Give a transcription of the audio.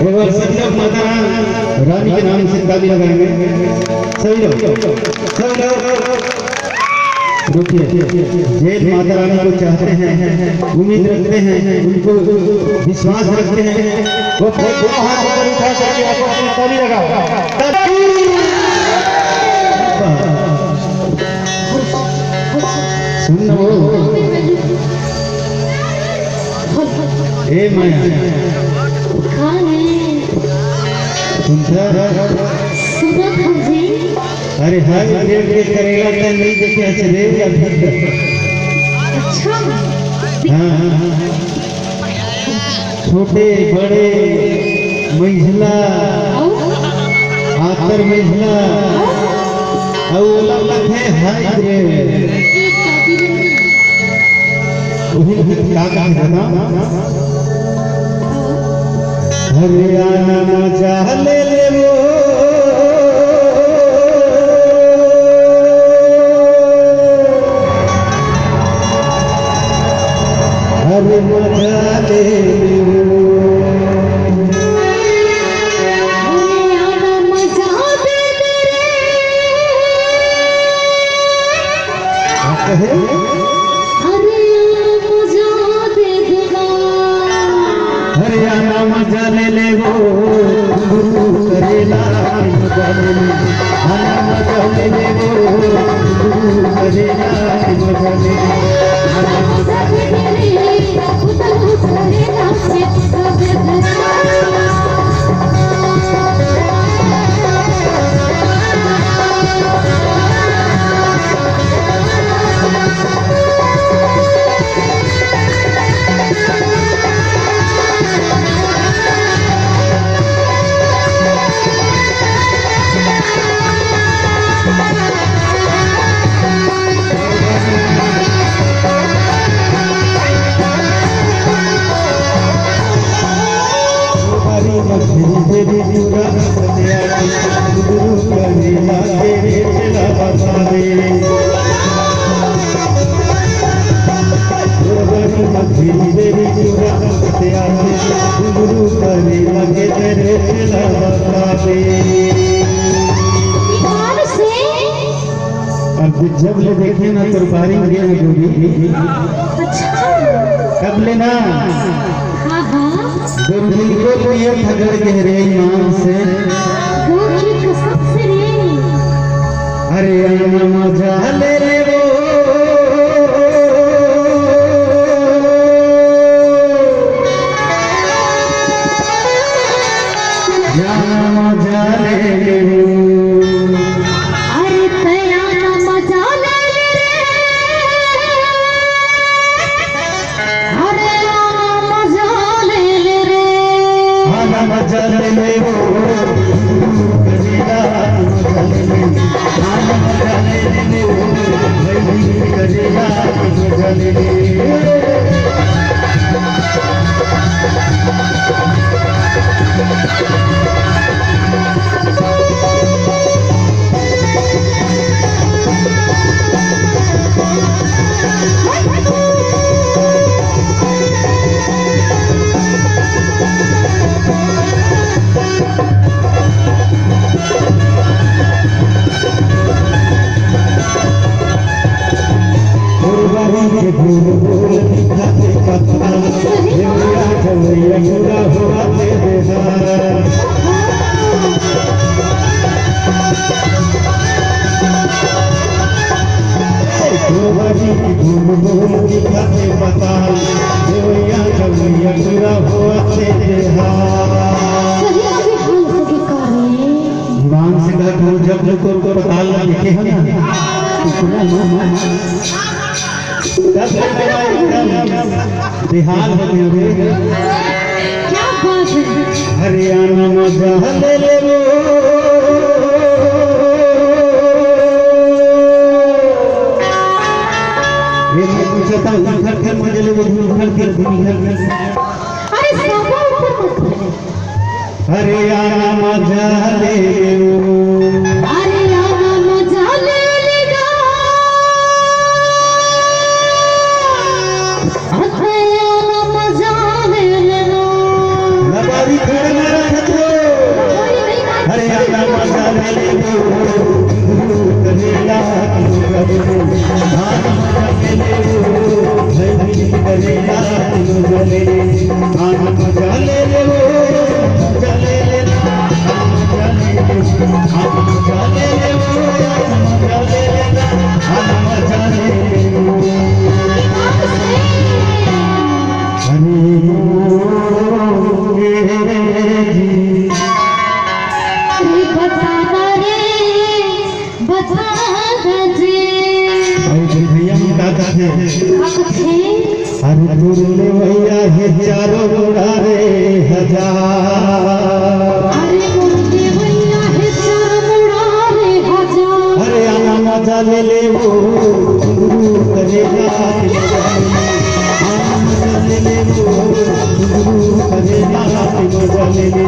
एक बार सभी लोग माता रानी के नाम से ताली लगाएंगे। सभी लोग रुकिए। जेल माता रानी को चाहते हैं, उम्मीद रखते हैं, उनको विश्वास रखते हैं, वो दोनों हाथ ऊपर उठा करके आपको अपनी ताली लगाओ। सुनो ए माया अरे हाय देव के करेगा तो नहीं देखे चले या अच्छा हाँ छोटे बड़े महिला आतर महिला है हाय देव हरियाणा मजा ले ले वो हरे मजा ले ले वो हरियाणा मजा दे दे कहे हरियाणा मजा ले ले वो गुरु करेला मजा ले ले मजा ले ले वो गुरु करेला मजा ले गुरु करे लगे तेरे अब जब ले देखे ना तो बारी में गया गोरी कब लेना दिल को लिए ठगड़ के रे ईमान से अरे मजा ले ले वो मजा ले ले अरे तया मजा ले ले अरे मजा ले ले रे मजा ले ले वो करेला मजा ले ले मजा ले ले वो करेला मजा ले ले जब को पताल लिखे हैं बिहार हरियाणा मजा ले ले वो पूछता हूँ घर घर मजे ले वो घर घर हरियाणा मजा ले वो मजा ले नबारी खड़े मारा हजार अरे मुर्गे भैया है चामुड़ा रे हजार अरे आना मजा ले ले वो घुंघरू करेगा कि मजा ले ले आना मजा ले ले वो घुंघरू करेगा कि मजा ले ले